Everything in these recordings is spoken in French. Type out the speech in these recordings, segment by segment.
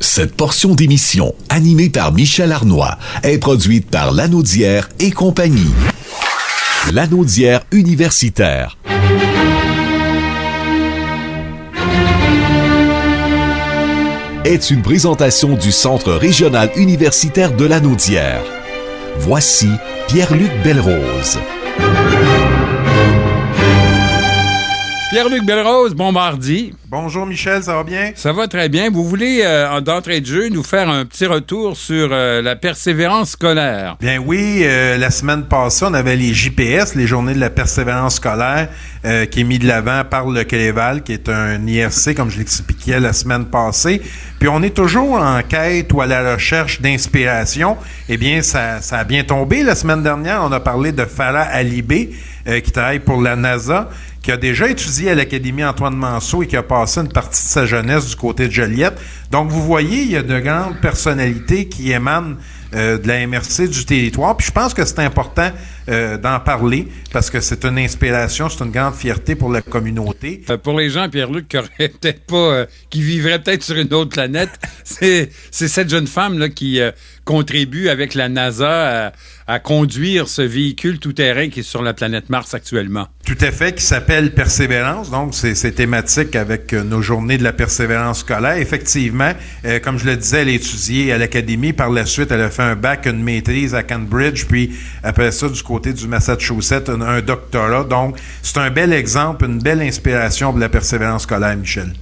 Cette portion d'émission, animée par Michel Arnois, est produite par Lanaudière et compagnie. Lanaudière universitaire. Est une présentation du Centre régional universitaire de Lanaudière. Voici Pierre-Luc Belrose. Pierre-Luc Belrose, bon mardi. Bonjour Michel, ça va bien? Ça va très bien. Vous voulez, d'entrée de jeu, nous faire un petit retour sur la persévérance scolaire? Bien oui, la semaine passée, on avait les JPS, les Journées de la persévérance scolaire, qui est mis de l'avant par le Cléval, qui est un IRC, comme je l'expliquais la semaine passée. Puis on est toujours en quête ou à la recherche d'inspiration. Eh bien, ça a bien tombé. La semaine dernière, on a parlé de Farah Alibé, qui travaille pour la NASA, qui a déjà étudié à l'Académie Antoine Manceau et qui a passé une partie de sa jeunesse du côté de Joliette. Donc, vous voyez, il y a de grandes personnalités qui émanent de la MRC du territoire. Puis je pense que c'est important d'en parler parce que c'est une inspiration, c'est une grande fierté pour la communauté. Pour les gens, Pierre-Luc, qui auraient peut-être pas, qui vivraient peut-être sur une autre planète, c'est cette jeune femme là qui contribue avec la NASA à conduire ce véhicule tout-terrain qui est sur la planète Mars actuellement. Tout à fait, qui s'appelle Persévérance. Donc, c'est thématique avec nos journées de la persévérance scolaire. Effectivement, comme je le disais, elle a étudié à l'Académie. Par la suite, elle a fait un bac, une maîtrise à Cambridge, puis après ça, du côté du Massachusetts, un doctorat. Donc, c'est un bel exemple, une belle inspiration pour la persévérance scolaire, Michel.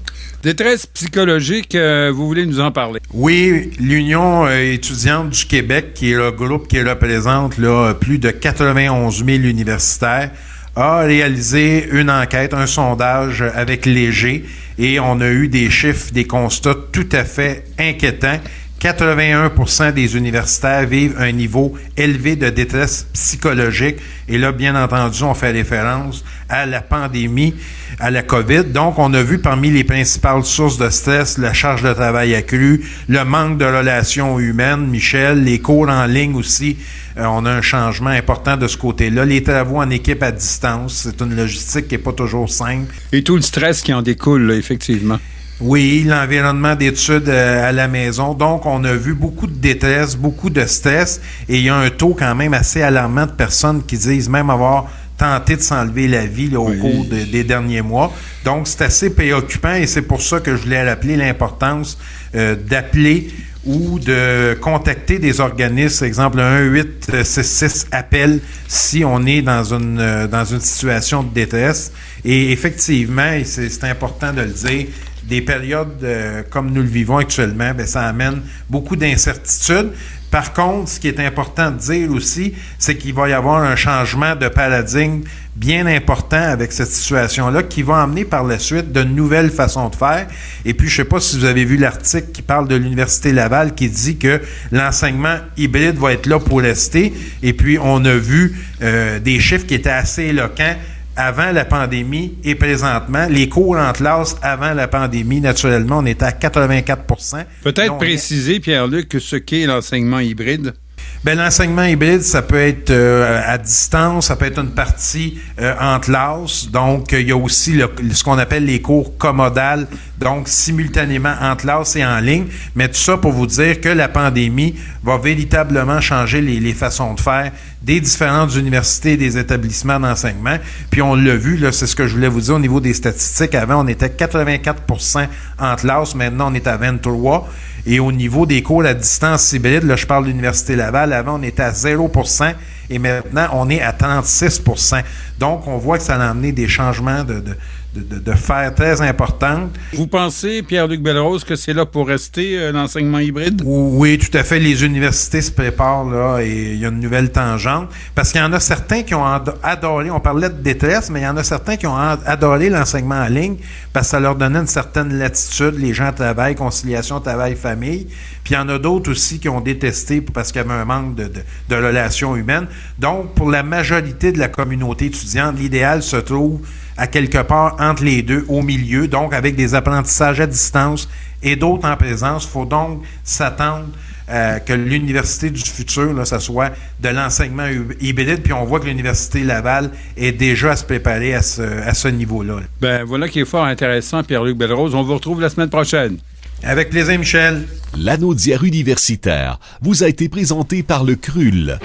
Détresse psychologique, vous voulez nous en parler? Oui, l'Union étudiante du Québec, qui est le groupe qui représente là, plus de 91 000 universitaires, a réalisé une enquête, un sondage avec Léger, et on a eu des chiffres, des constats tout à fait inquiétants. 81% des universitaires vivent un niveau élevé de détresse psychologique. Et là, bien entendu, on fait référence à la pandémie, à la COVID. Donc, on a vu parmi les principales sources de stress la charge de travail accrue, le manque de relations humaines, Michel, les cours en ligne aussi. On a un changement important de ce côté-là. Les travaux en équipe à distance, c'est une logistique qui n'est pas toujours simple. Et tout le stress qui en découle, là, effectivement. Oui, l'environnement d'études à la maison. Donc, on a vu beaucoup de détresse, beaucoup de stress, et il y a un taux quand même assez alarmant de personnes qui disent même avoir tenté de s'enlever la vie là, au cours des derniers mois. Donc, c'est assez préoccupant et c'est pour ça que je voulais rappeler l'importance d'appeler ou de contacter des organismes, exemple 1-866-APPEL, si on est dans une situation de détresse. Et effectivement, et c'est important de le dire, des périodes comme nous le vivons actuellement, bien, ça amène beaucoup d'incertitudes. Par contre, ce qui est important de dire aussi, c'est qu'il va y avoir un changement de paradigme bien important avec cette situation-là qui va amener par la suite de nouvelles façons de faire. Et puis, je ne sais pas si vous avez vu l'article qui parle de l'Université Laval qui dit que l'enseignement hybride va être là pour rester. Et puis, on a vu des chiffres qui étaient assez éloquents avant la pandémie et présentement. Les cours en classe avant la pandémie, naturellement, on était à 84%. Peut-être donc, préciser, Pierre-Luc, ce qu'est l'enseignement hybride. Ben, l'enseignement hybride, ça peut être à distance, ça peut être une partie en classe. Donc, il y a aussi ce qu'on appelle les cours commodales, donc simultanément en classe et en ligne. Mais tout ça pour vous dire que la pandémie va véritablement changer les façons de faire des différentes universités et des établissements d'enseignement. Puis on l'a vu, là, c'est ce que je voulais vous dire au niveau des statistiques. Avant, on était 84% en classe. Maintenant, on est à 23%. Et au niveau des cours à distance hybride, là, je parle de l'Université Laval, avant, on était à 0% et maintenant, on est à 36%. Donc, on voit que ça a amené des changements de faire très importantes. Vous pensez, Pierre-Luc Belrose, que c'est là pour rester, l'enseignement hybride? Oui, tout à fait. Les universités se préparent, là, et il y a une nouvelle tangente. Parce qu'il y en a certains qui ont adoré, on parlait de détresse, mais il y en a certains qui ont adoré l'enseignement en ligne parce que ça leur donnait une certaine latitude. Les gens travaillent, conciliation, travail-famille. Puis il y en a d'autres aussi qui ont détesté parce qu'il y avait un manque de relations humaines. Donc, pour la majorité de la communauté étudiante, l'idéal se trouve à quelque part entre les deux, au milieu, donc avec des apprentissages à distance et d'autres en présence. Il faut donc s'attendre que l'université du futur, là, ça soit de l'enseignement hybride, puis on voit que l'Université Laval est déjà à se préparer à ce niveau-là. Ben voilà qui est fort intéressant, Pierre-Luc Belrose. On vous retrouve la semaine prochaine. Avec plaisir, Michel. Lanaudière universitaire vous a été présenté par le CRUL.